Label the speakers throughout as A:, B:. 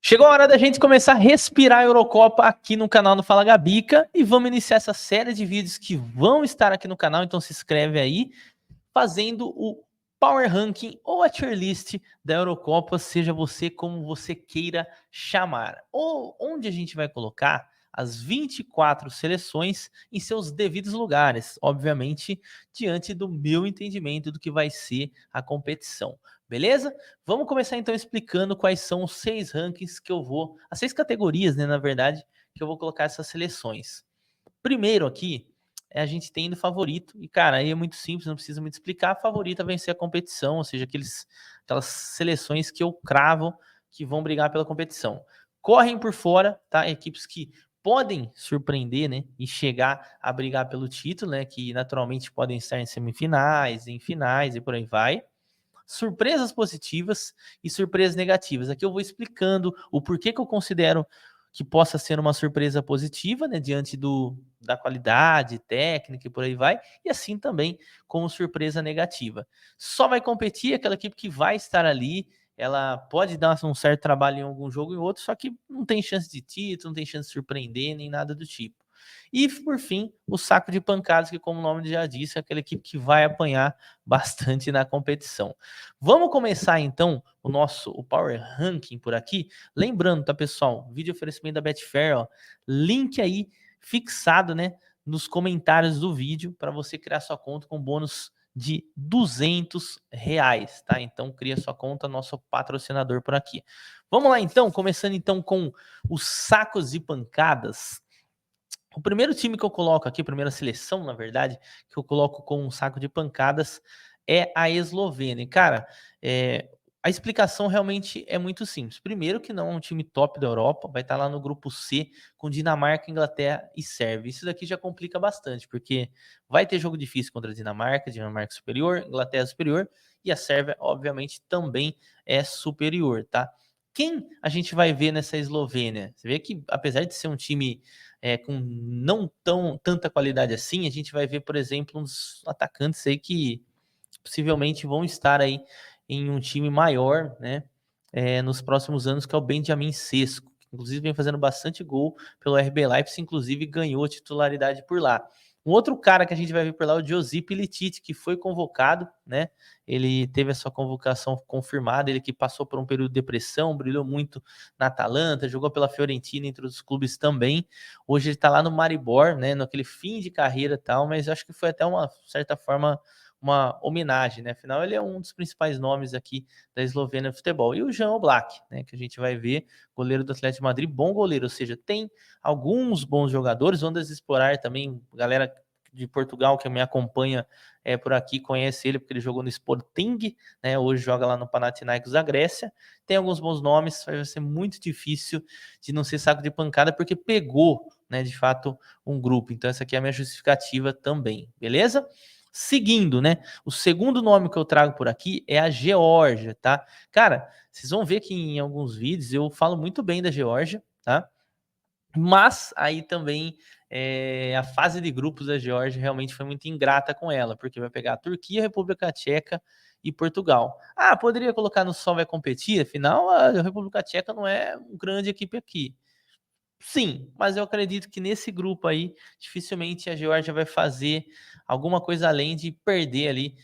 A: Chegou a hora da gente começar a respirar a Eurocopa aqui no canal do Fala Gabica e vamos iniciar essa série de vídeos que vão estar aqui no canal, então se inscreve aí, fazendo o Power Ranking ou a Tier List da Eurocopa, seja você como você queira chamar. Ou onde a gente vai colocar as 24 seleções em seus devidos lugares, obviamente, diante do meu entendimento do que vai ser a competição. Beleza? Vamos começar então explicando quais são os 6 rankings que eu vou, as 6 categorias, né, na verdade, que eu vou colocar essas seleções. Primeiro aqui, a gente tem do favorito, e cara, aí é muito simples, não precisa muito explicar, a favorita vencer a competição, ou seja, aquelas seleções que eu cravo que vão brigar pela competição. Correm por fora, tá? Equipes que podem surpreender, né, e chegar a brigar pelo título, né, que naturalmente podem estar em semifinais, em finais e por aí vai. Surpresas positivas e surpresas negativas. Aqui eu vou explicando o porquê que eu considero que possa ser uma surpresa positiva, né, diante da qualidade técnica e por aí vai, e assim também como surpresa negativa. Só vai competir aquela equipe que vai estar ali, ela pode dar um certo trabalho em algum jogo e outro, só que não tem chance de título, não tem chance de surpreender, nem nada do tipo. E, por fim, o saco de pancadas, que como o nome já disse, é aquela equipe que vai apanhar bastante na competição. Vamos começar, então, o Power Ranking por aqui. Lembrando, tá, pessoal? Vídeo oferecimento da Betfair, ó. Link aí fixado, né, nos comentários do vídeo para você criar sua conta com bônus de R$ 200, tá? Então, cria sua conta, nosso patrocinador por aqui. Vamos lá, então, começando então com os sacos de pancadas. O primeiro time que eu coloco aqui, a primeira seleção, na verdade, que eu coloco com um saco de pancadas é a Eslovênia. E, cara, a explicação realmente é muito simples. Primeiro que não é um time top da Europa, vai estar lá no grupo C com Dinamarca, Inglaterra e Sérvia. Isso daqui já complica bastante, porque vai ter jogo difícil contra a Dinamarca superior, Inglaterra superior, e a Sérvia, obviamente, também é superior, tá? Quem a gente vai ver nessa Eslovênia? Você vê que, apesar de ser um time com não tanta qualidade assim, a gente vai ver, por exemplo, uns atacantes aí que possivelmente vão estar aí em um time maior, né, nos próximos anos, que é o Benjamin Sesko, que inclusive vem fazendo bastante gol pelo RB Leipzig, inclusive ganhou titularidade por lá. Um outro cara que a gente vai ver por lá é o Josip Ilicic, que foi convocado, né? Ele teve a sua convocação confirmada, ele que passou por um período de depressão, brilhou muito na Atalanta, jogou pela Fiorentina, entre os clubes também. Hoje ele tá lá no Maribor, né? Naquele fim de carreira e tal, mas acho que foi até uma certa forma uma homenagem, né? Afinal, ele é um dos principais nomes aqui da Eslovênia no futebol. E o Jan Oblak, né? Que a gente vai ver, goleiro do Atlético de Madrid, bom goleiro, ou seja, tem alguns bons jogadores, ondas explorar também, galera de Portugal que me acompanha por aqui conhece ele porque ele jogou no Sporting, né? Hoje joga lá no Panathinaikos da Grécia. Tem alguns bons nomes, vai ser muito difícil de não ser saco de pancada porque pegou, né? De fato, um grupo. Então essa aqui é a minha justificativa também, beleza? Seguindo, né? O segundo nome que eu trago por aqui é a Geórgia, tá? Cara, vocês vão ver que em alguns vídeos eu falo muito bem da Geórgia, tá? Mas aí também a fase de grupos da Geórgia realmente foi muito ingrata com ela, porque vai pegar a Turquia, a República Tcheca e Portugal. Ah, poderia colocar no Só Vai Competir? Afinal, a República Tcheca não é uma grande equipe aqui. Sim, mas eu acredito que nesse grupo aí, dificilmente a Geórgia vai fazer alguma coisa além de perder ali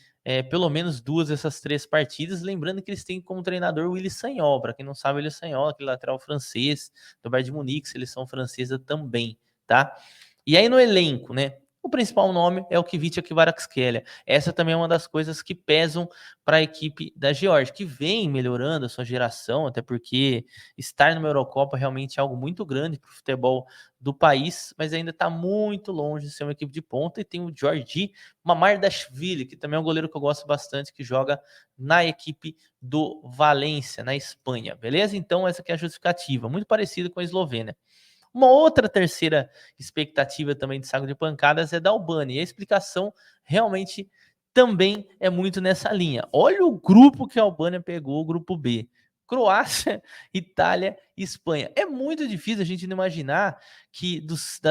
A: pelo menos 2 dessas 3 partidas. Lembrando que eles têm como treinador o Willy Sagnol. Para quem não sabe, o Willy Sagnol, aquele lateral francês do Bayern de Munique, seleção francesa também, tá? E aí no elenco, né? O principal nome é o Kvicha Kvaratskhelia. Essa também é uma das coisas que pesam para a equipe da Geórgia, que vem melhorando a sua geração, até porque estar numa Eurocopa realmente é algo muito grande para o futebol do país, mas ainda está muito longe de ser uma equipe de ponta. E tem o Georgi Mamardashvili, que também é um goleiro que eu gosto bastante, que joga na equipe do Valência, na Espanha, beleza? Então essa aqui é a justificativa, muito parecida com a Eslovênia. Uma outra terceira expectativa também de saco de pancadas é da Albânia. E a explicação realmente também é muito nessa linha. Olha o grupo que a Albânia pegou, o grupo B. Croácia, Itália e Espanha. É muito difícil a gente não imaginar que dos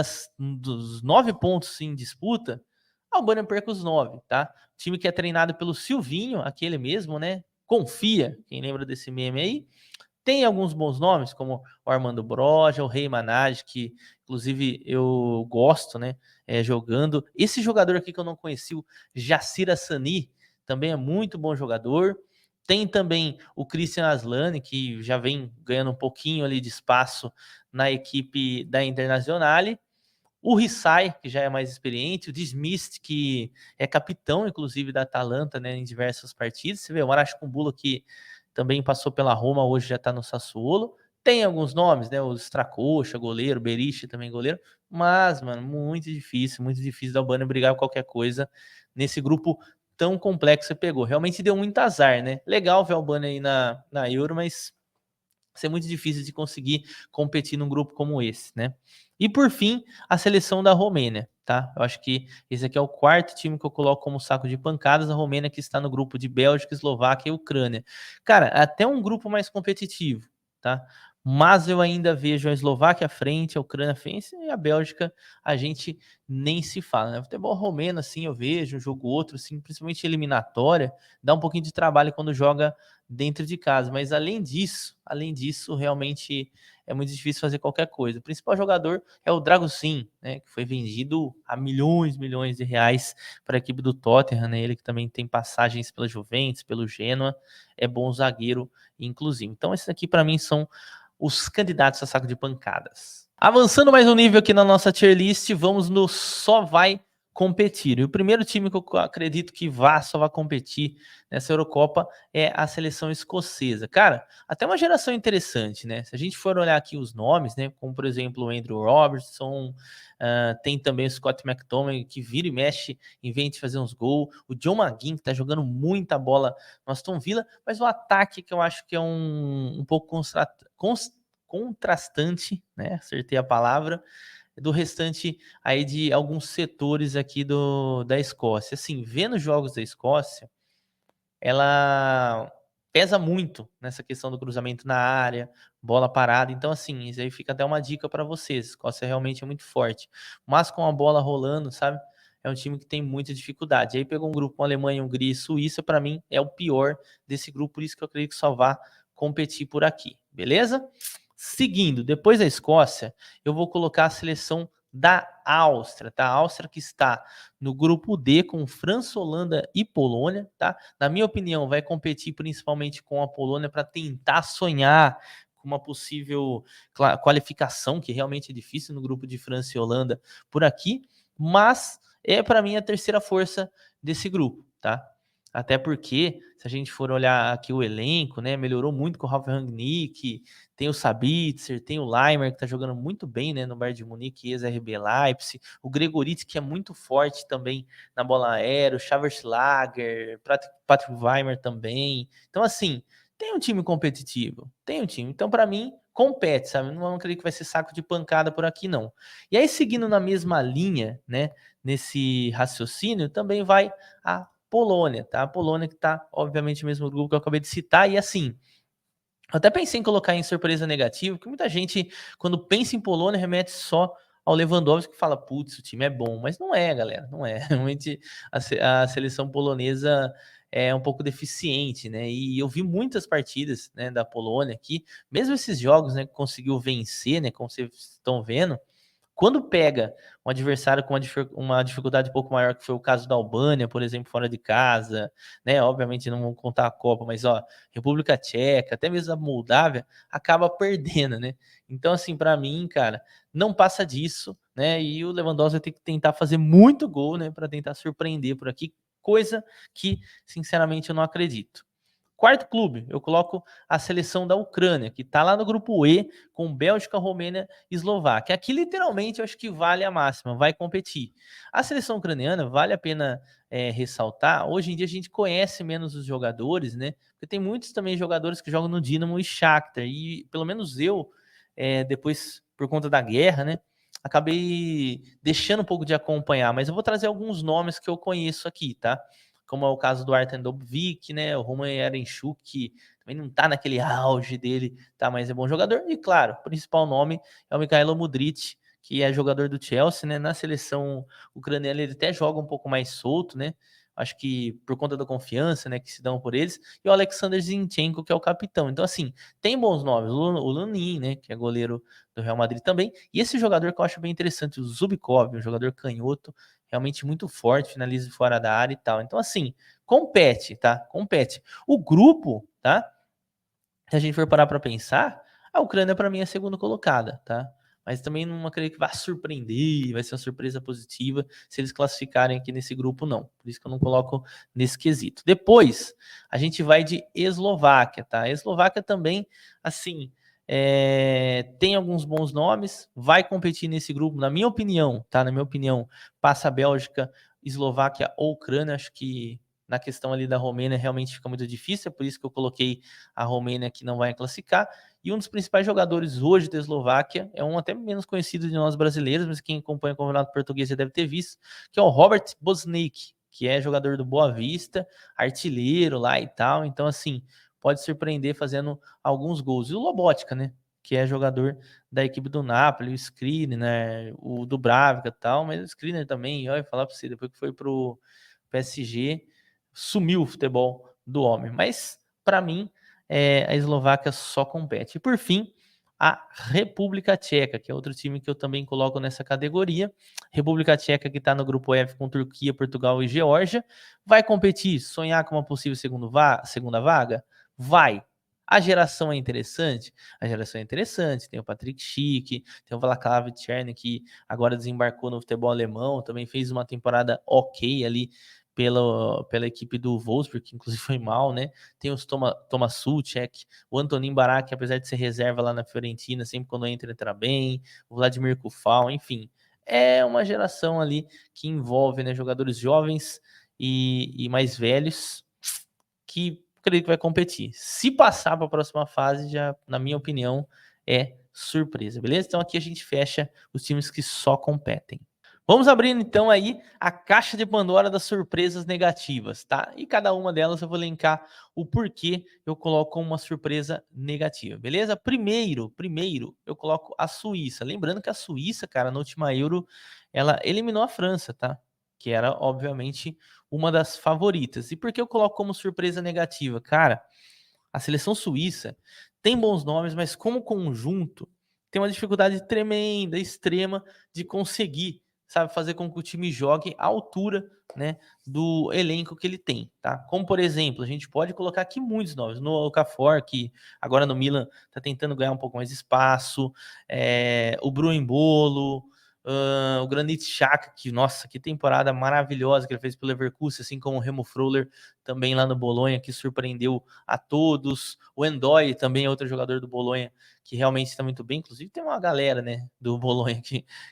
A: 9 pontos em disputa, a Albânia perca os 9, tá? O time que é treinado pelo Silvinho, aquele mesmo, né? Confia, quem lembra desse meme aí, Tem alguns bons nomes, como o Armando Broja, o Rei Manage, que inclusive eu gosto, né, jogando. Esse jogador aqui que eu não conheci, o Jacir Assani, também é muito bom jogador. Tem também o Christian Aslani, que já vem ganhando um pouquinho ali de espaço na equipe da Internazionale. O Rissai, que já é mais experiente, o Dismist, que é capitão, inclusive, da Atalanta, né, em diversas partidas. Você vê, o Marash Kumbulla, que também passou pela Roma, hoje já tá no Sassuolo. Tem alguns nomes, né, o Stracocha, goleiro, Berisha também goleiro, mas, mano, muito difícil da Albânia brigar com qualquer coisa nesse grupo tão complexo que você pegou. Realmente deu muito azar, né? Legal ver a Albânia aí na Euro, mas ser muito difícil de conseguir competir num grupo como esse, né? E por fim, a seleção da Romênia, tá? Eu acho que esse aqui é o quarto time que eu coloco como saco de pancadas, a Romênia que está no grupo de Bélgica, Eslováquia e Ucrânia. Cara, até um grupo mais competitivo, tá? Mas eu ainda vejo a Eslováquia à frente, a Ucrânia à frente e a Bélgica a gente nem se fala, né? Futebol romeno, assim, eu vejo um jogo outro, assim, principalmente eliminatória, dá um pouquinho de trabalho quando joga dentro de casa, mas além disso, realmente é muito difícil fazer qualquer coisa. O principal jogador é o Dragusin, né, que foi vendido a milhões de reais para a equipe do Tottenham, né, ele que também tem passagens pela Juventus, pelo Genoa, é bom zagueiro, inclusive. Então esses aqui para mim são os candidatos a saco de pancadas. Avançando mais um nível aqui na nossa tier list, vamos no só vai competir. E o primeiro time que eu acredito que só vai competir nessa Eurocopa é a seleção escocesa. Cara, até uma geração interessante, né? Se a gente for olhar aqui os nomes, né? Como por exemplo o Andrew Robertson, tem também o Scott McTominay, que vira e mexe, inventa de fazer uns gols. O John McGinn, que tá jogando muita bola no Aston Villa, mas o ataque que eu acho que é um pouco contrastante, né? Acertei a palavra, do restante aí de alguns setores aqui da Escócia. Assim, vendo os jogos da Escócia, ela pesa muito nessa questão do cruzamento na área, bola parada. Então, assim, isso aí fica até uma dica para vocês. A Escócia realmente é muito forte, mas com a bola rolando, sabe? É um time que tem muita dificuldade. Aí pegou um grupo com Alemanha, Hungria e Suíça, para mim é o pior desse grupo, por isso que eu acredito que só vá competir por aqui, beleza? Seguindo, depois da Escócia, eu vou colocar a seleção da Áustria, tá? A Áustria que está no grupo D com França, Holanda e Polônia, tá? Na minha opinião, vai competir principalmente com a Polônia para tentar sonhar com uma possível qualificação, que realmente é difícil no grupo de França e Holanda por aqui, mas é para mim a terceira força desse grupo, tá? Até porque, se a gente for olhar aqui o elenco, né, melhorou muito com o Ralf Rangnick, tem o Sabitzer, tem o Leimer, que tá jogando muito bem, né, no Bayern de Munique, ex-RB Leipzig, o Gregoritz, que é muito forte também na bola aérea, o Schaverschlager, Patrick Weimer também. Então, assim, tem um time competitivo, tem um time. Então, para mim, compete, sabe? Não acredito que vai ser saco de pancada por aqui, não. E aí, seguindo na mesma linha, né, nesse raciocínio, também vai a Polônia, tá? A Polônia que tá, obviamente, no mesmo grupo que eu acabei de citar, e assim, eu até pensei em colocar em surpresa negativa, porque muita gente, quando pensa em Polônia, remete só ao Lewandowski, que fala, putz, o time é bom, mas não é, galera, não é. Realmente a seleção polonesa é um pouco deficiente, né? E eu vi muitas partidas, né, da Polônia aqui, mesmo esses jogos, né, que conseguiu vencer, né, como vocês estão vendo, quando pega um adversário com uma dificuldade um pouco maior, que foi o caso da Albânia, por exemplo, fora de casa, né? Obviamente não vamos contar a Copa, mas ó, República Tcheca, até mesmo a Moldávia, acaba perdendo, né? Então, assim, para mim, cara, não passa disso, né? E o Lewandowski vai ter que tentar fazer muito gol, né, para tentar surpreender por aqui, coisa que, sinceramente, eu não acredito. Quarto clube, eu coloco a seleção da Ucrânia, que está lá no grupo E, com Bélgica, Romênia e Eslováquia. Aqui, literalmente, eu acho que vale a máxima, vai competir. A seleção ucraniana, vale a pena ressaltar, hoje em dia a gente conhece menos os jogadores, né? Porque tem muitos também jogadores que jogam no Dinamo e Shakhtar, e pelo menos eu, depois, por conta da guerra, né? Acabei deixando um pouco de acompanhar, mas eu vou trazer alguns nomes que eu conheço aqui, tá? Como é o caso do Artem Dovbyk, né? O Roman Yaremchuk, que também não tá naquele auge dele, tá? Mas é bom jogador. E claro, o principal nome é o Mikhailo Mudryk, que é jogador do Chelsea, né? Na seleção ucraniana ele até joga um pouco mais solto, né? acho que por conta da confiança, né, que se dão por eles, e o Alexander Zinchenko, que é o capitão. Então, assim, tem bons nomes, o Lunin, né, que é goleiro do Real Madrid também, e esse jogador que eu acho bem interessante, o Zubkov, um jogador canhoto, realmente muito forte, finaliza de fora da área e tal. Então, assim, compete, tá? Compete. O grupo, tá? Se a gente for parar para pensar, a Ucrânia para mim é a segunda colocada, tá? Mas também não acredito que vá surpreender, vai ser uma surpresa positiva se eles classificarem aqui nesse grupo, não. Por isso que eu não coloco nesse quesito. Depois, a gente vai de Eslováquia, tá? A Eslováquia também, assim, tem alguns bons nomes, vai competir nesse grupo, na minha opinião, tá? Na minha opinião, passa a Bélgica, Eslováquia ou Ucrânia, acho que na questão ali da Romênia realmente fica muito difícil, é por isso que eu coloquei a Romênia que não vai classificar. E um dos principais jogadores hoje da Eslováquia é um até menos conhecido de nós brasileiros, mas quem acompanha o campeonato português já deve ter visto, que é o Robert Bosniak, que é jogador do Boa Vista, artilheiro lá e tal. Então, assim, pode surpreender fazendo alguns gols. E o Lobotka, né? Que é jogador da equipe do Napoli, o Skriniar, né? O Dubravka e tal, mas o Skriniar também, olha, falar pra você, depois que foi pro PSG, sumiu o futebol do homem. Mas, para mim, a Eslováquia só compete. E, por fim, a República Tcheca, que é outro time que eu também coloco nessa categoria. República Tcheca que está no grupo F com Turquia, Portugal e Geórgia. Vai competir, sonhar com uma possível segunda vaga? Vai. A geração é interessante? A geração é interessante. Tem o Patrick Schick, tem o Václav Černý, que agora desembarcou no futebol alemão, também fez uma temporada ok ali pela equipe do Wolfsburg, que inclusive foi mal, né? Tem os Thomas Souček, o Antonin Barak, apesar de ser reserva lá na Fiorentina, sempre quando entra bem, o Vladimir Kufal, enfim. É uma geração ali que envolve, né, jogadores jovens e mais velhos que acredito que vai competir. Se passar para a próxima fase, já, na minha opinião, é surpresa, beleza? Então aqui a gente fecha os times que só competem. Vamos abrindo então aí a caixa de Pandora das surpresas negativas, tá? E cada uma delas eu vou linkar o porquê eu coloco uma surpresa negativa, beleza? Primeiro, eu coloco a Suíça. Lembrando que a Suíça, cara, na última Euro, ela eliminou a França, tá? Que era, obviamente, uma das favoritas. E por que eu coloco como surpresa negativa? Cara, a seleção suíça tem bons nomes, mas como conjunto tem uma dificuldade tremenda, extrema de conseguir, sabe, fazer com que o time jogue à altura, né, do elenco que ele tem, tá? Como por exemplo, a gente pode colocar aqui muitos nomes, no Okafor, que agora no Milan tá tentando ganhar um pouco mais de espaço, o Bruno Embolo, o Granit Xhaka, que nossa, que temporada maravilhosa que ele fez pelo Leverkusen, assim como o Remo Freuler também lá no Bolonha, que surpreendeu a todos. O Endoy também é outro jogador do Bolonha que realmente está muito bem. Inclusive tem uma galera, né, do Bolonha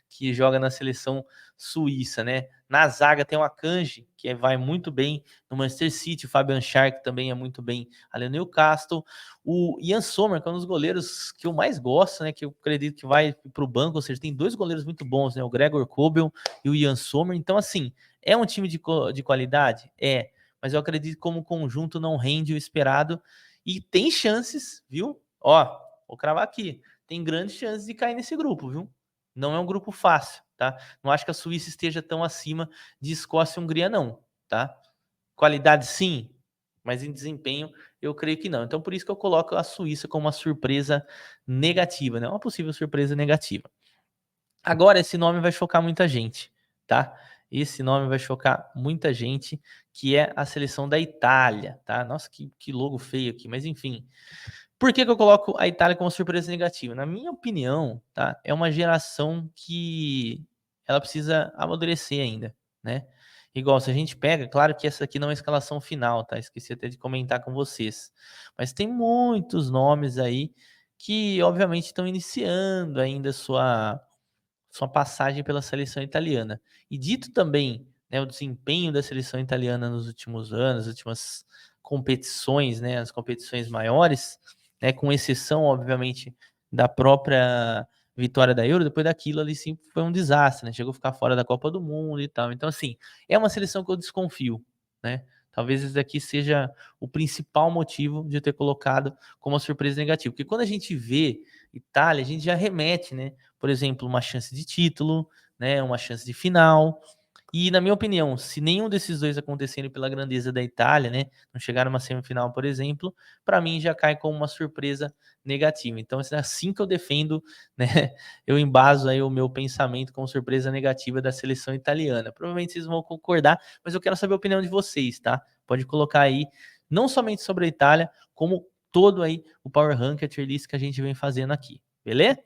A: que joga na seleção suíça, né? Na zaga tem o Akanji, que vai muito bem no Manchester City. O Fabian Schär, que também é muito bem ali no Newcastle. O Ian Sommer, que é um dos goleiros que eu mais gosto, né? Que eu acredito que vai para o banco. Ou seja, tem dois goleiros muito bons, né? O Gregor Kobel e o Ian Sommer. Então, assim, é um time de qualidade? É. Mas eu acredito que como conjunto não rende o esperado. E tem chances, viu? Ó, vou cravar aqui. Tem grandes chances de cair nesse grupo, viu? Não é um grupo fácil, tá? Não acho que a Suíça esteja tão acima de Escócia e Hungria, não, tá? Qualidade, sim, mas em desempenho eu creio que não. Então por isso que eu coloco a Suíça como uma surpresa negativa, né? Uma possível surpresa negativa. Agora esse nome vai chocar muita gente, tá? Esse nome vai chocar muita gente, que é a seleção da Itália, tá? Nossa, que logo feio aqui, mas enfim. Por que eu coloco a Itália como surpresa negativa? Na minha opinião, tá? É uma geração que ela precisa amadurecer ainda, né? Igual, se a gente pega, claro que essa aqui não é a escalação final, tá? Esqueci até de comentar com vocês. Mas tem muitos nomes aí que, obviamente, estão iniciando ainda sua passagem pela seleção italiana. E dito também, né, o desempenho da seleção italiana nos últimos anos, as últimas competições, né, as competições maiores, né, com exceção, obviamente, da própria vitória da Euro, depois daquilo ali sim foi um desastre, né? Chegou a ficar fora da Copa do Mundo e tal. Então, assim, é uma seleção que eu desconfio, né? Talvez esse daqui seja o principal motivo de eu ter colocado como uma surpresa negativa. Porque quando a gente vê Itália, a gente já remete, né? Por exemplo, uma chance de título, né? Uma chance de final. E, na minha opinião, se nenhum desses dois acontecerem pela grandeza da Itália, né, não chegar numa semifinal, por exemplo, para mim já cai como uma surpresa negativa. Então, é assim que eu defendo, né, eu embaso aí o meu pensamento com surpresa negativa da seleção italiana. Provavelmente vocês vão concordar, mas eu quero saber a opinião de vocês, tá? Pode colocar aí, não somente sobre a Itália, como todo aí o Power Rank, a tier list que a gente vem fazendo aqui, beleza?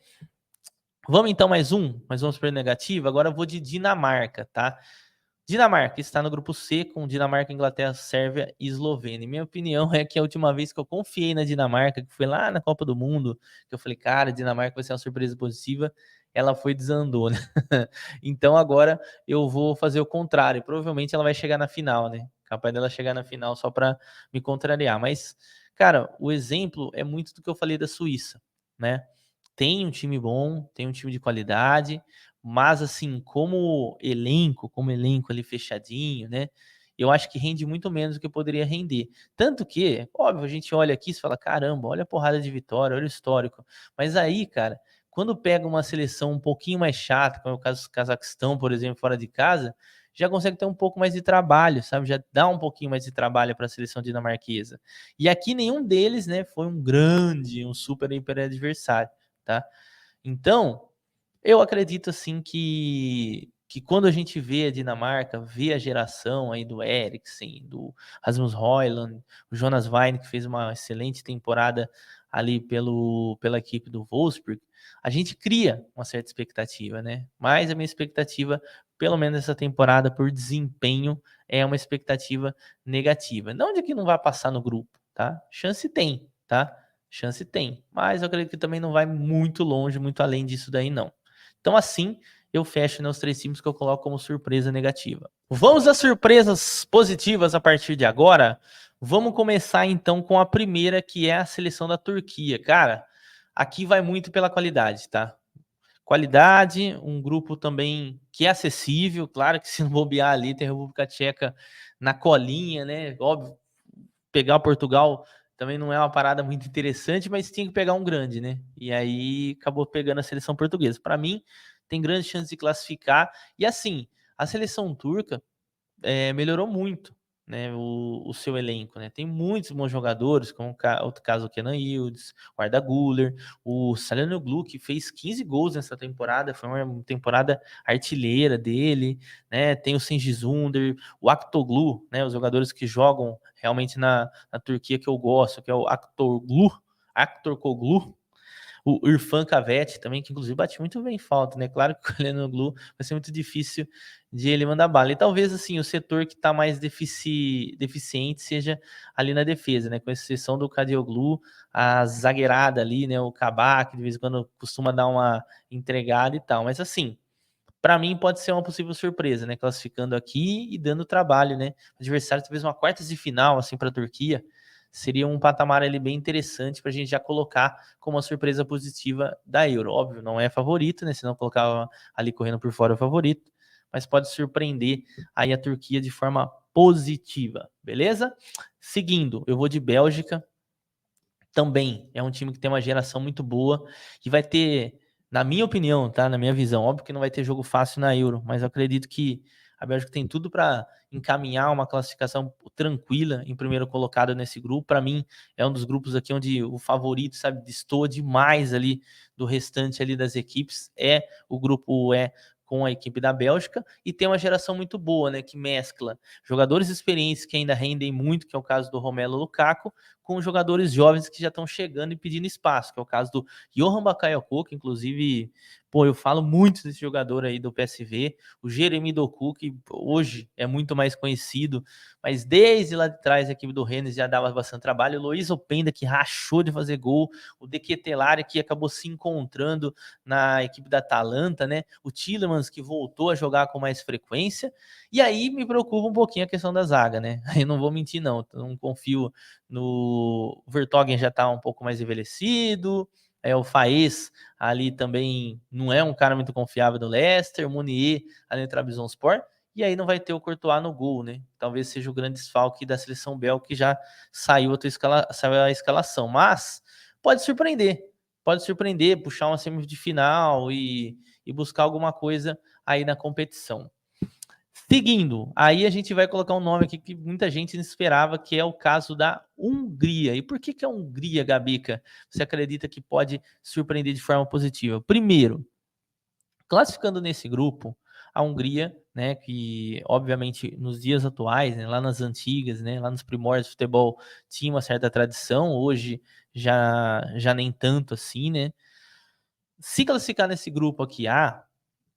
A: Vamos então mais uma super negativa. Agora eu vou de Dinamarca, tá? Dinamarca está no grupo C com Dinamarca, Inglaterra, Sérvia e Eslovênia. Minha opinião é que a última vez que eu confiei na Dinamarca, que foi lá na Copa do Mundo, que eu falei, cara, a Dinamarca vai ser uma surpresa positiva, ela foi desandou, né? Então agora eu vou fazer o contrário. Provavelmente ela vai chegar na final, né? Capaz dela chegar na final só para me contrariar. Mas, cara, o exemplo é muito do que eu falei da Suíça, né? Tem um time bom, tem um time de qualidade, mas assim, como elenco ali fechadinho, né? Eu acho que rende muito menos do que poderia render. Tanto que, óbvio, a gente olha aqui e fala: caramba, olha a porrada de vitória, olha o histórico. Mas aí, cara, quando pega uma seleção um pouquinho mais chata, como é o caso do Cazaquistão, por exemplo, fora de casa, já consegue ter um pouco mais de trabalho, sabe? Já dá um pouquinho mais de trabalho para a seleção dinamarquesa. E aqui nenhum deles, né, foi um super hiper adversário, tá? Então, eu acredito assim que quando a gente vê a Dinamarca, vê a geração aí do Eriksen, do Rasmus Højlund, o Jonas Wein, que fez uma excelente temporada ali pela equipe do Wolfsburg, a gente cria uma certa expectativa, né? Mas a minha expectativa, pelo menos essa temporada, por desempenho, é uma expectativa negativa. Não de que não vai passar no grupo, tá? Chance tem, tá? Chance tem, mas eu acredito que também não vai muito longe, muito além disso daí, não. Então, assim, eu fecho nos 3 times que eu coloco como surpresa negativa. Vamos às surpresas positivas a partir de agora. Vamos começar então com a primeira, que é a seleção da Turquia. Cara, aqui vai muito pela qualidade, tá? Qualidade, um grupo também que é acessível, claro que se não bobear ali, tem a República Tcheca na colinha, né? Óbvio, pegar o Portugal também não é uma parada muito interessante, mas tinha que pegar um grande, né? E aí acabou pegando a seleção portuguesa. Para mim, tem grande chance de classificar. E assim, a seleção turca melhorou muito, né, o seu elenco, né? Tem muitos bons jogadores, como outro caso o Kenan Yildiz, o Arda Güler, o Çalhanoğlu, que fez 15 gols nessa temporada, foi uma temporada artilheira dele, né? Tem o Cengiz Ünder, o Aktoglu, né? Os jogadores que jogam realmente na Turquia que eu gosto, que é o Aktürkoğlu, o Irfan Cavetti também, que inclusive bate muito bem falta, né? Claro que o Çalhanoğlu vai ser muito difícil de ele mandar bala. E talvez, assim, o setor que tá mais deficiente seja ali na defesa, né? Com exceção do Kadioglu, a zagueirada ali, né? O Kabak, de vez em quando costuma dar uma entregada e tal. Mas, assim, para mim pode ser uma possível surpresa, né? Classificando aqui e dando trabalho, né? O adversário talvez uma quartas de final, assim, para a Turquia. Seria um patamar ali bem interessante para a gente já colocar como uma surpresa positiva da Euro. Óbvio, não é favorito, né? Se não colocava ali correndo por fora o favorito, mas pode surpreender aí a Turquia de forma positiva, beleza? Seguindo, eu vou de Bélgica. Também é um time que tem uma geração muito boa e vai ter, na minha opinião, tá? Na minha visão, óbvio que não vai ter jogo fácil na Euro, mas eu acredito que a Bélgica tem tudo para encaminhar uma classificação tranquila em primeiro colocado nesse grupo. Para mim, é um dos grupos aqui onde o favorito, sabe, destoa demais ali do restante ali das equipes. É o grupo E com a equipe da Bélgica e tem uma geração muito boa, né, que mescla jogadores experientes que ainda rendem muito, que é o caso do Romelu Lukaku, com jogadores jovens que já estão chegando e pedindo espaço, que é o caso do Johan Bakayoko, que inclusive, pô, eu falo muito desse jogador aí do PSV, o Jeremy Doku, que hoje é muito mais conhecido, mas desde lá de trás a equipe do Rennes já dava bastante trabalho, o Loïs Openda, que rachou de fazer gol, o De Ketelaere, que acabou se encontrando na equipe da Atalanta, né, o Tielemans, que voltou a jogar com mais frequência, e aí me preocupa um pouquinho a questão da zaga, né, eu não vou mentir não, não confio no Vertonghen, já está um pouco mais envelhecido, o Faes ali também não é um cara muito confiável do Leicester, o Munier ali no Trabzonspor, e aí não vai ter o Courtois no gol, né? Talvez seja o grande desfalque da seleção belga, que já saiu a escalação, mas pode surpreender, puxar uma semifinal e buscar alguma coisa aí na competição. Seguindo, aí a gente vai colocar um nome aqui que muita gente não esperava, que é o caso da Hungria. E por que a Hungria, Gabica, você acredita que pode surpreender de forma positiva? Primeiro, classificando nesse grupo, a Hungria, né, que obviamente nos dias atuais, né, lá nas antigas, né, lá nos primórdios do futebol, tinha uma certa tradição, hoje já nem tanto assim, né? Se classificar nesse grupo aqui,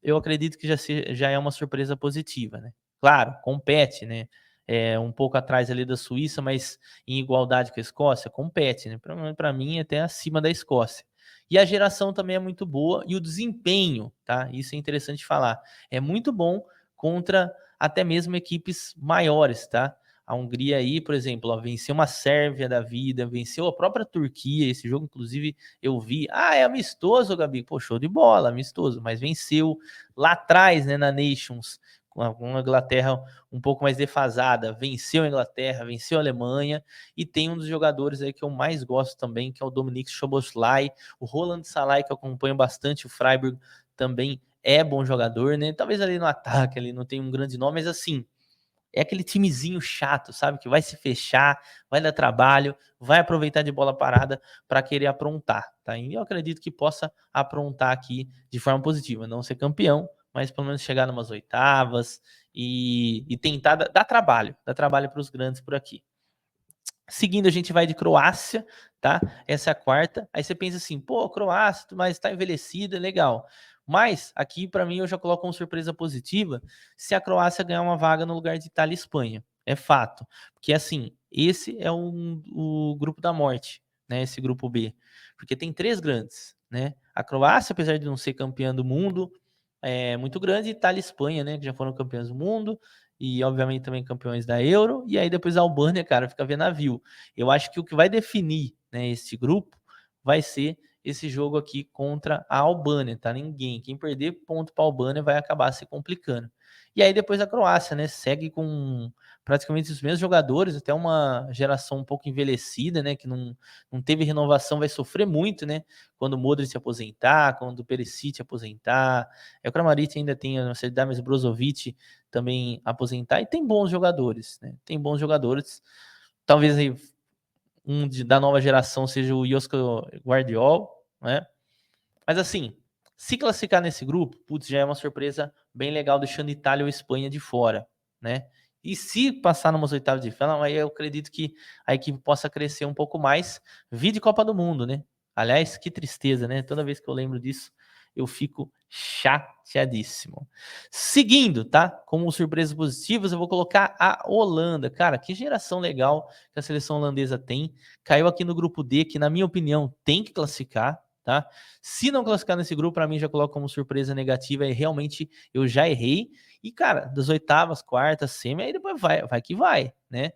A: eu acredito que já é uma surpresa positiva, né? Claro, compete, né? É um pouco atrás ali da Suíça, mas em igualdade com a Escócia, compete, né? Para mim, até acima da Escócia. E a geração também é muito boa e o desempenho, tá? Isso é interessante falar. É muito bom contra até mesmo equipes maiores, tá? A Hungria aí, por exemplo, ó, venceu uma Sérvia da vida, venceu a própria Turquia. Esse jogo, inclusive, eu vi. É amistoso, Gabi. Pô, show de bola, amistoso, mas venceu lá atrás, né, na Nations, com a Inglaterra um pouco mais defasada. Venceu a Inglaterra, venceu a Alemanha. E tem um dos jogadores aí que eu mais gosto também, que é o Dominik Szoboszlai. O Roland Salai, que eu acompanho bastante, o Freiburg também é bom jogador, né? Talvez ali no ataque, ali não tem um grande nome, mas assim, é aquele timezinho chato, sabe? Que vai se fechar, vai dar trabalho, vai aproveitar de bola parada para querer aprontar, tá? E eu acredito que possa aprontar aqui de forma positiva. Não ser campeão, mas pelo menos chegar numas oitavas e tentar dar trabalho para os grandes por aqui. Seguindo, a gente vai de Croácia, tá? Essa é a quarta. Aí você pensa assim, pô, Croácia, mas tá envelhecida, legal. Mas aqui, para mim, eu já coloco uma surpresa positiva se a Croácia ganhar uma vaga no lugar de Itália e Espanha. É fato. Porque, assim, esse é o grupo da morte, né? Esse grupo B. Porque tem três grandes, né? A Croácia, apesar de não ser campeã do mundo, é muito grande. Itália e Espanha, né? Que já foram campeãs do mundo e obviamente também campeões da Euro, e aí depois a Albânia, cara, fica vendo navio. Eu acho que o que vai definir, né, esse grupo vai ser esse jogo aqui contra a Albânia, tá? Ninguém. Quem perder ponto para a Albânia vai acabar se complicando. E aí depois a Croácia, né, segue com praticamente os mesmos jogadores, até uma geração um pouco envelhecida, né, que não teve renovação, vai sofrer muito, né, quando o Modric se aposentar, quando o Perisic aposentar. O Kramaric ainda tem a nossa idade, mas o Brozovic também aposentar, e tem bons jogadores, né? Tem bons jogadores. Talvez aí da nova geração seja o Josko Guardiol, né? Mas assim, se classificar nesse grupo, putz, já é uma surpresa bem legal, deixando Itália ou Espanha de fora, né? E se passar numas oitavas de final, aí eu acredito que a equipe possa crescer um pouco mais. Vide Copa do Mundo, né? Aliás, que tristeza, né? Toda vez que eu lembro disso, eu fico chateadíssimo. Seguindo, tá? Como surpresas positivas, eu vou colocar a Holanda. Cara, que geração legal que a seleção holandesa tem. Caiu aqui no grupo D, que na minha opinião tem que classificar, tá? Se não classificar nesse grupo, para mim já coloco como surpresa negativa e realmente eu já errei. E, cara, das oitavas, quartas, semi, aí depois vai que vai, né?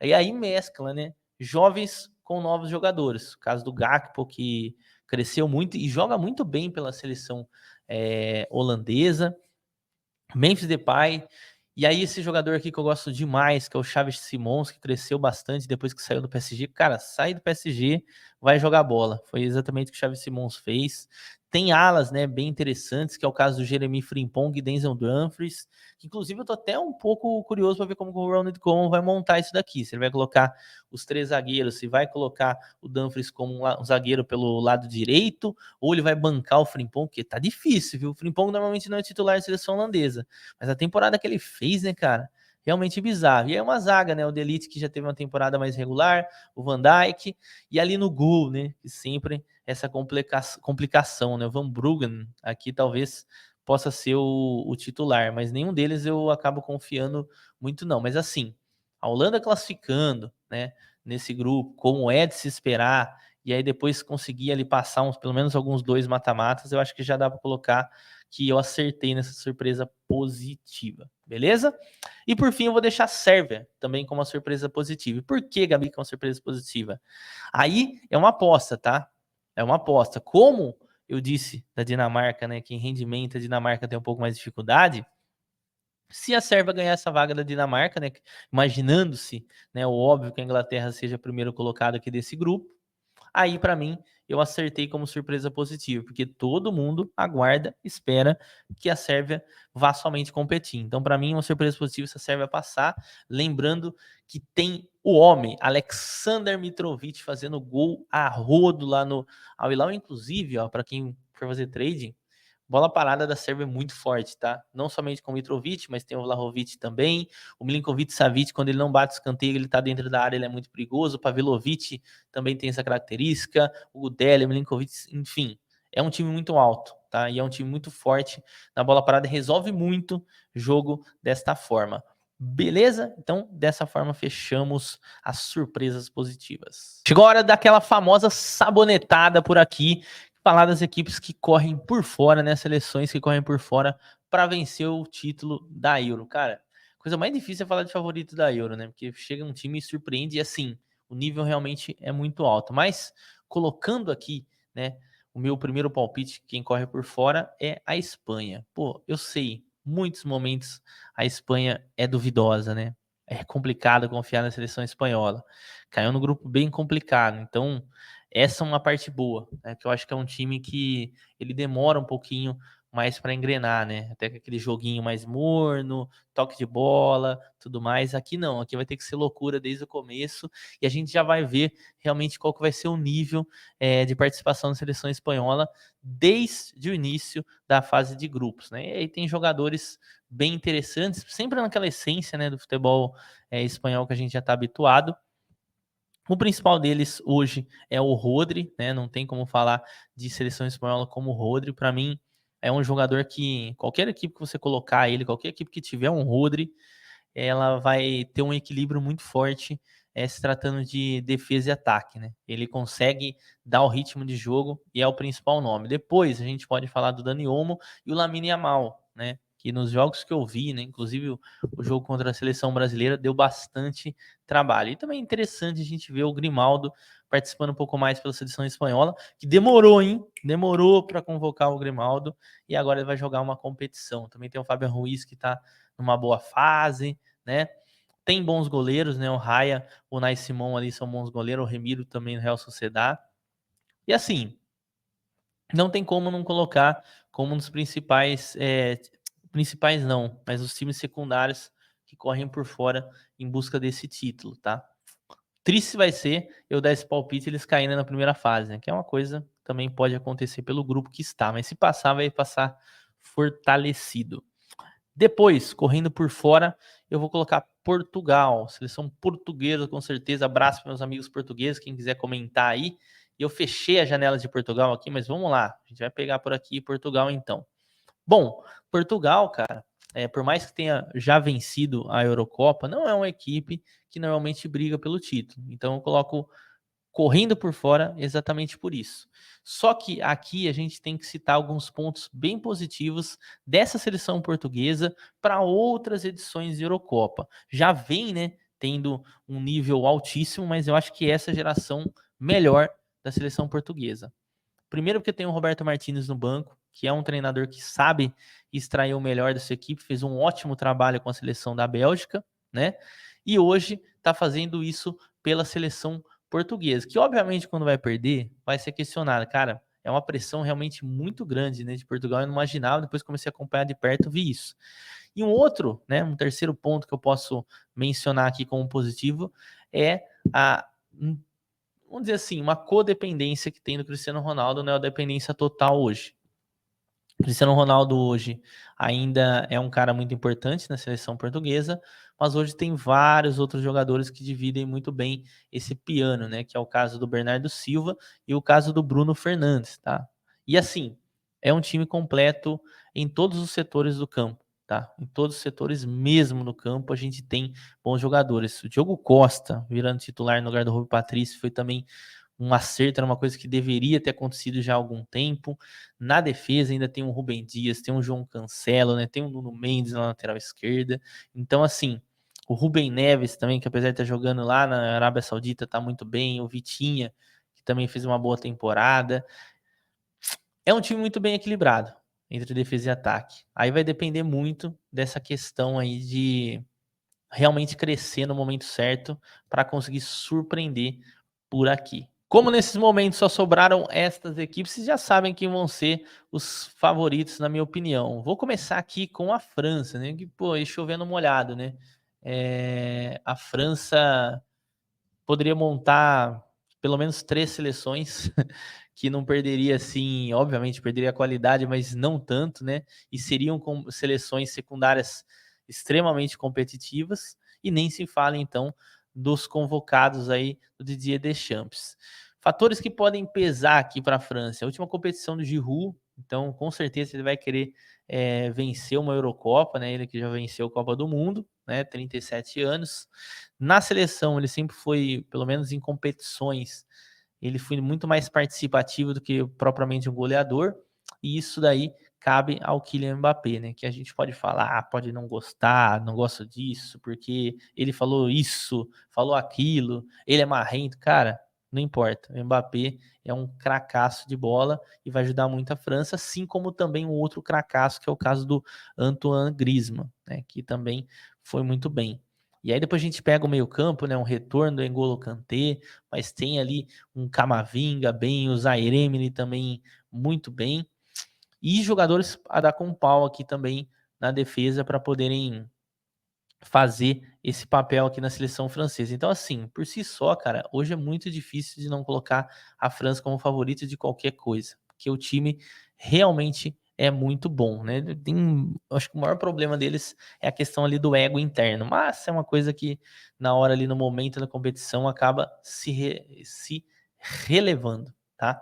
A: E aí mescla, né? Jovens com novos jogadores. O caso do Gakpo, que cresceu muito e joga muito bem pela seleção holandesa. Memphis Depay. E aí esse jogador aqui que eu gosto demais, que é o Xavi Simons, que cresceu bastante depois que saiu do PSG. Cara, sai do PSG, vai jogar bola. Foi exatamente o que o Xavi Simons fez. Tem alas, né, bem interessantes, que é o caso do Jeremy Frimpong e Denzel Dumfries, que inclusive eu tô até um pouco curioso para ver como o Ronald Koeman vai montar isso daqui. Se ele vai colocar os três zagueiros, se vai colocar o Dumfries como um zagueiro pelo lado direito, ou ele vai bancar o Frimpong, porque tá difícil, viu? O Frimpong normalmente não é titular da seleção holandesa, mas a temporada que ele fez, né, cara, realmente bizarro. E é uma zaga, né, o De Ligt, que já teve uma temporada mais regular, o Van Dijk, e ali no gol, né, que sempre essa complicação, né, o Van Bruggen aqui talvez possa ser o titular, mas nenhum deles eu acabo confiando muito não, mas assim, a Holanda classificando, né, nesse grupo, como é de se esperar, e aí depois conseguir ali passar pelo menos alguns dois mata-matas, eu acho que já dá para colocar que eu acertei nessa surpresa positiva, beleza? E por fim eu vou deixar a Sérvia também como uma surpresa positiva. E por que, Gabi, que é uma surpresa positiva? Aí é uma aposta, tá? É uma aposta. Como eu disse da Dinamarca, né, que em rendimento a Dinamarca tem um pouco mais de dificuldade, se a Sérvia ganhar essa vaga da Dinamarca, né, imaginando-se, né, o óbvio que a Inglaterra seja primeiro colocado aqui desse grupo, Aí, para mim, eu acertei como surpresa positiva, porque todo mundo aguarda, espera que a Sérvia vá somente competir. Então, para mim, uma surpresa positiva se a Sérvia passar. Lembrando que tem o homem, Aleksandar Mitrovic, fazendo gol a rodo lá no Al Hilal. Inclusive, ó, para quem for fazer trading, bola parada da Sérvia é muito forte, tá? Não somente com o Mitrovic, mas tem o Vlahovic também. O Milinkovic-Savic, quando ele não bate escanteio, ele tá dentro da área, ele é muito perigoso. O Pavelovic também tem essa característica. O Gudeli, o Milinkovic, enfim. É um time muito alto, tá? E é um time muito forte na bola parada, resolve muito jogo desta forma. Beleza? Então, dessa forma, fechamos as surpresas positivas. Chegou a hora daquela famosa sabonetada por aqui, falar das equipes que correm por fora, né? Seleções que correm por fora para vencer o título da Euro. Cara, coisa mais difícil é falar de favorito da Euro, né? Porque chega um time e surpreende e assim, o nível realmente é muito alto. Mas, colocando aqui, né? O meu primeiro palpite, quem corre por fora, é a Espanha. Pô, eu sei, muitos momentos a Espanha é duvidosa, né? É complicado confiar na seleção espanhola. Caiu no grupo bem complicado. Então, essa é uma parte boa, né? Que eu acho que é um time que ele demora um pouquinho mais para engrenar, né? Até com aquele joguinho mais morno, toque de bola, tudo mais. Aqui não, aqui vai ter que ser loucura desde o começo e a gente já vai ver realmente qual que vai ser o nível de participação da seleção espanhola desde o início da fase de grupos, né? E aí tem jogadores bem interessantes, sempre naquela essência, né, do futebol espanhol que a gente já está habituado. O principal deles hoje é o Rodri, né? Não tem como falar de seleção espanhola como o Rodri. Para mim, é um jogador que qualquer equipe que você colocar ele, qualquer equipe que tiver um Rodri, ela vai ter um equilíbrio muito forte se tratando de defesa e ataque, né? Ele consegue dar o ritmo de jogo e é o principal nome. Depois a gente pode falar do Dani Olmo e o Lamine Yamal, né? Que nos jogos que eu vi, né? Inclusive o jogo contra a seleção brasileira deu bastante trabalho. E também é interessante a gente ver o Grimaldo participando um pouco mais pela seleção espanhola, que demorou, hein? Demorou para convocar o Grimaldo e agora ele vai jogar uma competição. Também tem o Fabian Ruiz que tá numa boa fase, né? Tem bons goleiros, né? O Raya, o Nai Simon ali são bons goleiros, o Remiro também no Real Sociedad. E assim, não tem como não colocar como um dos principais não, mas os times secundários que correm por fora em busca desse título, tá? Triste vai ser eu dar esse palpite e eles caindo na primeira fase, né? Que é uma coisa que também pode acontecer pelo grupo que está, mas se passar, vai passar fortalecido. Depois, correndo por fora, eu vou colocar Portugal, seleção portuguesa, com certeza. Abraço para meus amigos portugueses, quem quiser comentar aí. Eu fechei a janela de Portugal aqui, mas vamos lá. A gente vai pegar por aqui Portugal então. Bom, Portugal, cara, por mais que tenha já vencido a Eurocopa, não é uma equipe que normalmente briga pelo título. Então eu coloco correndo por fora exatamente por isso. Só que aqui a gente tem que citar alguns pontos bem positivos dessa seleção portuguesa para outras edições de Eurocopa. Já vem, né, tendo um nível altíssimo, mas eu acho que essa geração melhor da seleção portuguesa. Primeiro porque tem o Roberto Martínez no banco, que é um treinador que sabe extrair o melhor dessa equipe, fez um ótimo trabalho com a seleção da Bélgica, né? E hoje está fazendo isso pela seleção portuguesa, que obviamente quando vai perder, vai ser questionado. Cara, é uma pressão realmente muito grande, né, de Portugal. Eu não imaginava, depois comecei a acompanhar de perto, vi isso. E um outro, né, um terceiro ponto que eu posso mencionar aqui como positivo é a, vamos dizer assim, uma codependência que tem do Cristiano Ronaldo, não é a dependência total hoje. Cristiano Ronaldo hoje ainda é um cara muito importante na seleção portuguesa, mas hoje tem vários outros jogadores que dividem muito bem esse piano, né? Que é o caso do Bernardo Silva e o caso do Bruno Fernandes, tá? E assim, é um time completo em todos os setores do campo, tá? Em todos os setores mesmo no campo a gente tem bons jogadores. O Diogo Costa virando titular no lugar do Rui Patrício foi também um acerto, era uma coisa que deveria ter acontecido já há algum tempo. Na defesa ainda tem o Rubem Dias, tem o João Cancelo, né? Tem o Nuno Mendes na lateral esquerda. Então, assim, o Rubem Neves também, que apesar de estar jogando lá na Arábia Saudita, tá muito bem. O Vitinha, que também fez uma boa temporada. É um time muito bem equilibrado entre defesa e ataque. Aí vai depender muito dessa questão aí de realmente crescer no momento certo para conseguir surpreender por aqui. Como nesses momentos só sobraram estas equipes, vocês já sabem quem vão ser os favoritos, na minha opinião. Vou começar aqui com a França, né? Que, pô, chovendo molhado, né? A França poderia montar pelo menos 3 seleções que não perderia, assim, obviamente perderia a qualidade, mas não tanto, né? E seriam com seleções secundárias extremamente competitivas, e nem se fala, então, dos convocados aí do Didier Deschamps. Fatores que podem pesar aqui para a França. A última competição do Giroud, então com certeza ele vai querer vencer uma Eurocopa, né? Ele que já venceu a Copa do Mundo, né? 37 anos. Na seleção, ele sempre foi, pelo menos em competições, ele foi muito mais participativo do que propriamente um goleador, e isso daí cabe ao Kylian Mbappé, né? Que a gente pode falar, pode não gostar, não gosto disso, porque ele falou isso, falou aquilo, ele é marrento, cara, não importa. O Mbappé é um cracaço de bola e vai ajudar muito a França, assim como também um outro cracaço, que é o caso do Antoine Griezmann, né? Que também foi muito bem. E aí depois a gente pega o meio-campo, né? Um retorno do N'Golo Kanté, mas tem ali um Camavinga bem, o Zaire Emery também muito bem. E jogadores a dar com pau aqui também na defesa para poderem fazer esse papel aqui na seleção francesa. Então, assim, por si só, cara, hoje é muito difícil de não colocar a França como favorita de qualquer coisa, porque o time realmente é muito bom, né? Acho que o maior problema deles é a questão ali do ego interno, mas é uma coisa que na hora ali no momento da competição acaba se relevando, tá?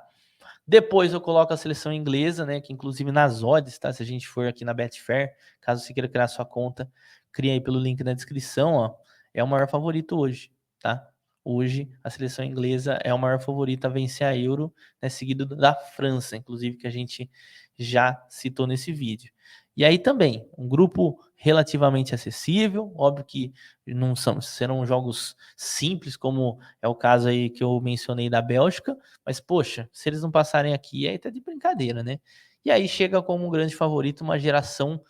A: Depois eu coloco a seleção inglesa, né? Que inclusive nas odds, tá? Se a gente for aqui na Betfair, caso você queira criar sua conta, cria aí pelo link na descrição, ó. É o maior favorito hoje, tá? Hoje a seleção inglesa é o maior favorito a vencer a Euro, né? Seguido da França, inclusive, que a gente já citou nesse vídeo. E aí também, um grupo relativamente acessível, óbvio que não serão jogos simples, como é o caso aí que eu mencionei da Bélgica, mas, poxa, se eles não passarem aqui, aí tá de brincadeira, né? E aí chega como um grande favorito uma geração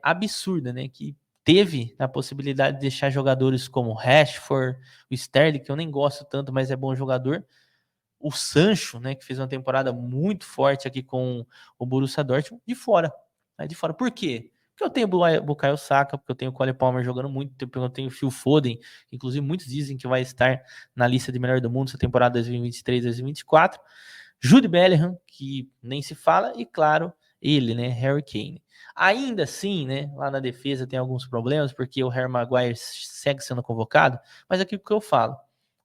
A: absurda, né? Que teve a possibilidade de deixar jogadores como Rashford, o Sterling, que eu nem gosto tanto, mas é bom jogador, o Sancho, né? Que fez uma temporada muito forte aqui com o Borussia Dortmund, de fora. Né, de fora. Por quê? Porque eu tenho o Bukayo Saka, porque eu tenho o Cole Palmer jogando muito, porque eu tenho o Phil Foden, que inclusive muitos dizem que vai estar na lista de melhor do mundo essa temporada 2023-2024. Jude Bellingham, que nem se fala, e claro, ele, né, Harry Kane. Ainda assim, né, lá na defesa tem alguns problemas, porque o Harry Maguire segue sendo convocado, mas é aquilo que eu falo.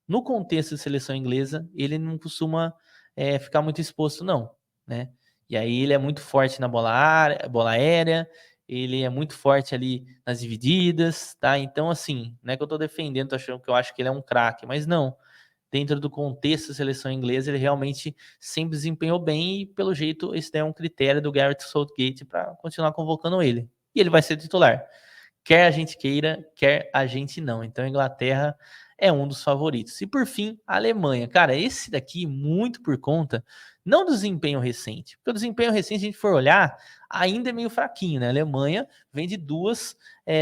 A: No contexto de seleção inglesa, ele não costuma ficar muito exposto, não, né? E aí ele é muito forte na bola aérea, ele é muito forte ali nas divididas, tá? Então, assim, não é que eu tô defendendo, tô achando que eu acho que ele é um craque, mas não. Dentro do contexto da seleção inglesa, ele realmente sempre desempenhou bem e, pelo jeito, esse é um critério do Gareth Southgate para continuar convocando ele. E ele vai ser titular. Quer a gente queira, quer a gente não. Então, a Inglaterra é um dos favoritos. E, por fim, a Alemanha. Cara, esse daqui, muito por conta, não do desempenho recente. Porque o desempenho recente, se a gente for olhar, ainda é meio fraquinho, né? A Alemanha vem de 2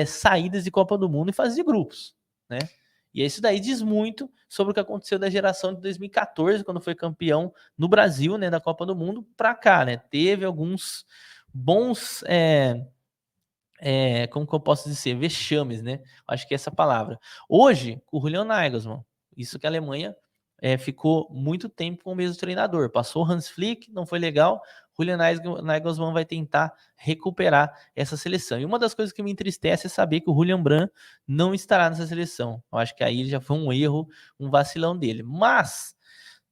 A: saídas de Copa do Mundo em fase de grupos, né? E isso daí diz muito sobre o que aconteceu da geração de 2014, quando foi campeão no Brasil, né, da Copa do Mundo, para cá, né? Teve alguns bons, como que eu posso dizer, vexames, né? Acho que é essa palavra. Hoje, o Julian Nagelsmann, isso que a Alemanha ficou muito tempo com o mesmo treinador. Passou o Hans Flick, não foi legal. Julian Nagelsmann vai tentar recuperar essa seleção. E uma das coisas que me entristece é saber que o Julian Brandt não estará nessa seleção. Eu acho que aí já foi um erro, um vacilão dele. Mas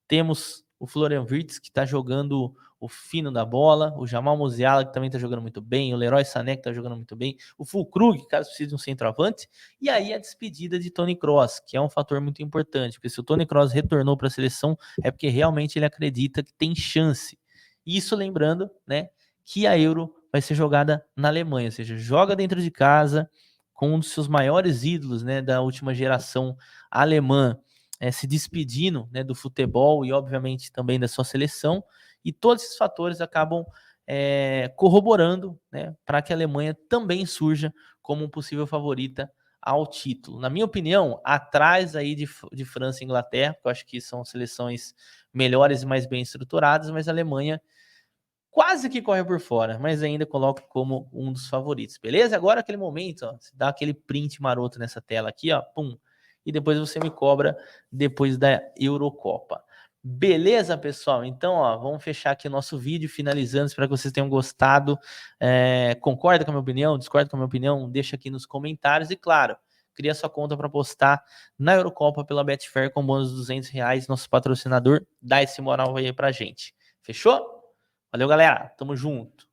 A: temos o Florian Wirtz, que está jogando o fino da bola, o Jamal Musiala, que também está jogando muito bem, o Leroy Sané, que está jogando muito bem, o Füllkrug, caso precise de um centroavante, e aí a despedida de Toni Kroos, que é um fator muito importante, porque se o Toni Kroos retornou para a seleção, é porque realmente ele acredita que tem chance. Isso lembrando, né, que a Euro vai ser jogada na Alemanha, ou seja, joga dentro de casa, com um dos seus maiores ídolos, né, da última geração alemã, se despedindo, né, do futebol e obviamente também da sua seleção, e todos esses fatores acabam corroborando, né, para que a Alemanha também surja como um possível favorita ao título. Na minha opinião, atrás aí de França e Inglaterra, porque eu acho que são seleções melhores e mais bem estruturadas, mas a Alemanha quase que corre por fora, mas ainda coloco como um dos favoritos, beleza? Agora aquele momento, ó, você dá aquele print maroto nessa tela aqui, ó, pum, e depois você me cobra depois da Eurocopa. Beleza, pessoal? Então, ó, vamos fechar aqui o nosso vídeo, finalizando, espero que vocês tenham gostado. Concorda com a minha opinião? Discorda com a minha opinião? Deixa aqui nos comentários e, claro, cria sua conta para postar na Eurocopa pela Betfair com bônus de R$200, nosso patrocinador, dá esse moral aí pra gente. Fechou? Valeu, galera. Tamo junto.